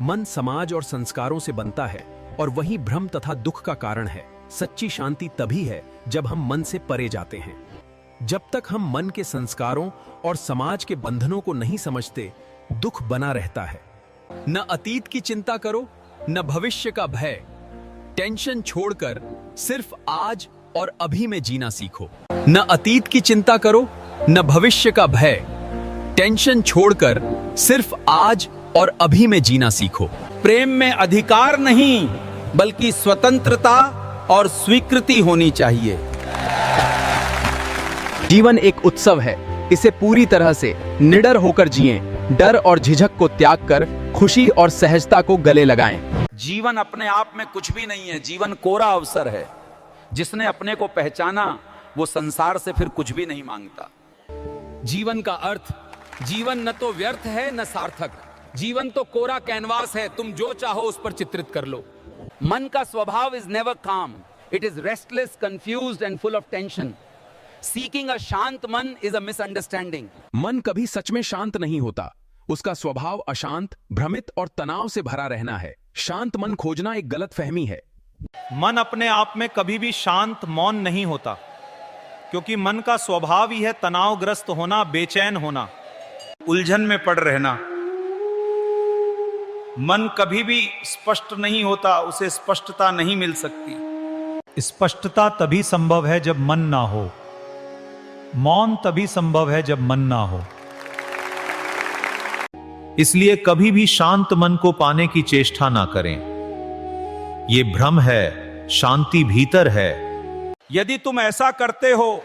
मन समाज और संस्कारों से बनता है और वही भ्रम तथा दुख का कारण है। सच्ची शांति तभी है जब हम मन से परे जाते हैं। जब तक हम मन के संस्कारों और समाज के बंधनों को नहीं समझते, दुख बना रहता है। न अतीत की चिंता करो, न भविष्य का भय। टेंशन छोड़कर सिर्फ आज और अभी में जीना सीखो। न अतीत की चिंता करो, न भविष्य का भय। टेंशन छोड़कर सिर्फ आज और अभी में जीना सीखो। प्रेम में अधिकार नहीं, बल्कि स्वतंत्रता और स्वीकृति होनी चाहिए। जीवन एक उत्सव है, इसे पूरी तरह से निडर होकर जिएं। डर और झिझक को त्याग कर खुशी और सहजता को गले लगाएं। जीवन अपने आप में कुछ भी नहीं है, जीवन कोरा अवसर है। जिसने अपने को पहचाना वो संसार से फिर कुछ भी नहीं मांगता। जीवन का अर्थ, जीवन न तो व्यर्थ है न सार्थक। जीवन तो कोरा कैनवास है, तुम जो चाहो उस पर चित्रित कर लो। मन का स्वभाव इज नेवर काम, it is restless, confused and full of tension. Seeking अ शांत मन इज अ मिसअंडरस्टैंडिंग। मन कभी सच में शांत नहीं होता। उसका स्वभाव अशांत, भ्रमित और तनाव से भरा रहना है। शांत मन खोजना एक गलत फहमी है। मन अपने आप में कभी भी शांत मौन नहीं होता, क्योंकि मन का स्वभाव ही है तनावग्रस्त होना, बेचैन होना, उलझन में पड़ रहना। मन कभी भी स्पष्ट नहीं होता, उसे स्पष्टता नहीं मिल सकती। स्पष्टता तभी संभव है जब मन ना हो। मौन तभी संभव है जब मन ना हो। इसलिए कभी भी शांत मन को पाने की चेष्टा ना करें। यह भ्रम है, शांति भीतर है। यदि तुम ऐसा करते हो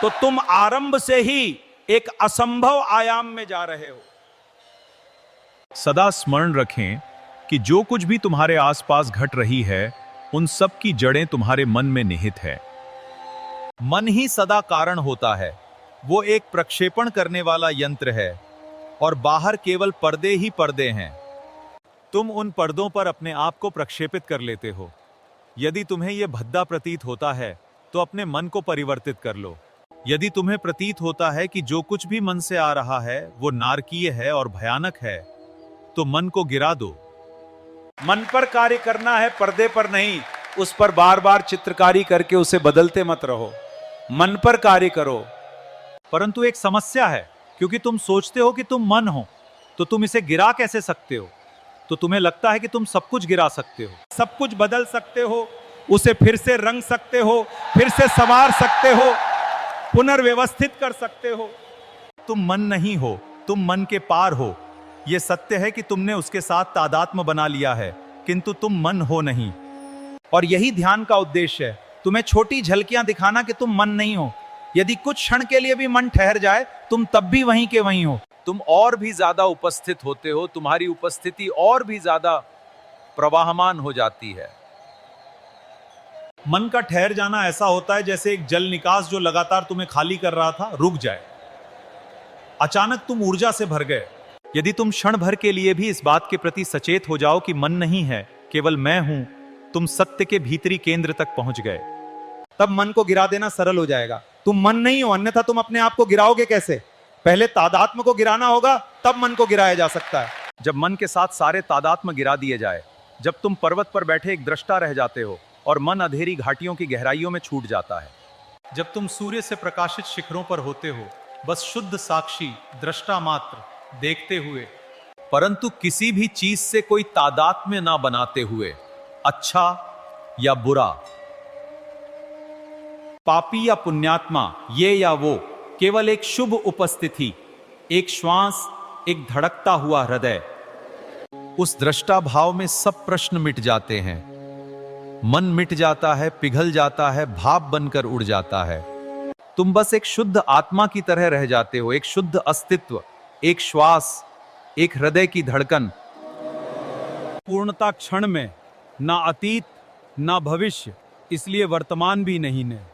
तो तुम आरंभ से ही एक असंभव आयाम में जा रहे हो। सदा स्मरण रखें कि जो कुछ भी तुम्हारे आसपास घट रही है, उन सब की जड़ें तुम्हारे मन में निहित है। मन ही सदा कारण होता है। वो एक प्रक्षेपण करने वाला यंत्र है और बाहर केवल पर्दे ही पर्दे हैं। तुम उन पर्दों पर अपने आप को प्रक्षेपित कर लेते हो। यदि तुम्हें यह भद्दा प्रतीत होता है तो अपने मन को परिवर्तित कर लो। यदि तुम्हें प्रतीत होता है कि जो कुछ भी मन से आ रहा है वो नारकीय है और भयानक है, तो मन को गिरा दो। मन पर कार्य करना है, पर्दे पर नहीं। उस पर बार बार चित्रकारी करके उसे बदलते मत रहो। मन पर कार्य करो। परंतु एक समस्या है, क्योंकि तुम सोचते हो कि तुम मन हो, तो तुम इसे गिरा कैसे सकते हो? तो तुम्हें लगता है कि तुम सब कुछ गिरा सकते हो, सब कुछ बदल सकते हो, उसे फिर से रंग सकते हो, फिर से संवार सकते हो, पुनर्व्यवस्थित कर सकते हो। तुम मन नहीं हो, तुम मन के पार हो। यह सत्य है कि तुमने उसके साथ तादात्म्य बना लिया है, किंतु तुम मन हो नहीं। और यही ध्यान का उद्देश्य है, तुम्हें छोटी झलकियां दिखाना कि तुम मन नहीं हो। यदि कुछ क्षण के लिए भी मन ठहर जाए, तुम तब भी वहीं के वहीं हो। तुम और भी ज्यादा उपस्थित होते हो, तुम्हारी उपस्थिति और भी ज्यादा प्रवाहमान हो जाती है। मन का ठहर जाना ऐसा होता है जैसे एक जल निकास जो लगातार तुम्हें खाली कर रहा था, रुक जाए। अचानक तुम ऊर्जा से भर गए। यदि तुम क्षण भर के लिए भी इस बात के प्रति सचेत हो जाओ कि मन नहीं है, केवल मैं हूं, तुम सत्य के भीतरी केंद्र तक पहुंच गए। तब मन को गिरा देना सरल हो जाएगा। तुम मन नहीं हो, अन्यथा तुम अपने आप को गिराओगे कैसे? पहले तादात्म्य को गिराना होगा, तब मन को गिराया जा सकता है। जब मन के साथ सारे तादात्म्य गिरा दिए जाए, जब तुम पर्वत पर बैठे एक दृष्टा रह जाते हो और मन अंधेरी घाटियों की गहराइयों में छूट जाता है। जब तुम सूर्य से प्रकाशित शिखरों पर होते हो, बस शुद्ध साक्षी, दृष्टा मात्र, देखते हुए, परंतु किसी भी चीज से कोई तादात्म्य ना बनाते हुए, अच्छा या बुरा, पापी या पुण्यात्मा, ये या वो, केवल एक शुभ उपस्थिति, एक श्वास, एक धड़कता हुआ हृदय, उस दृष्टा भाव में सब प्रश्न मिट जाते हैं। मन मिट जाता है, पिघल जाता है, भाप बनकर उड़ जाता है। तुम बस एक शुद्ध आत्मा की तरह रह जाते हो, एक शुद्ध अस्तित्व, एक श्वास, एक हृदय की धड़कन। पूर्णता क्षण में, ना अतीत ना भविष्य, इसलिए वर्तमान भी नहीं है।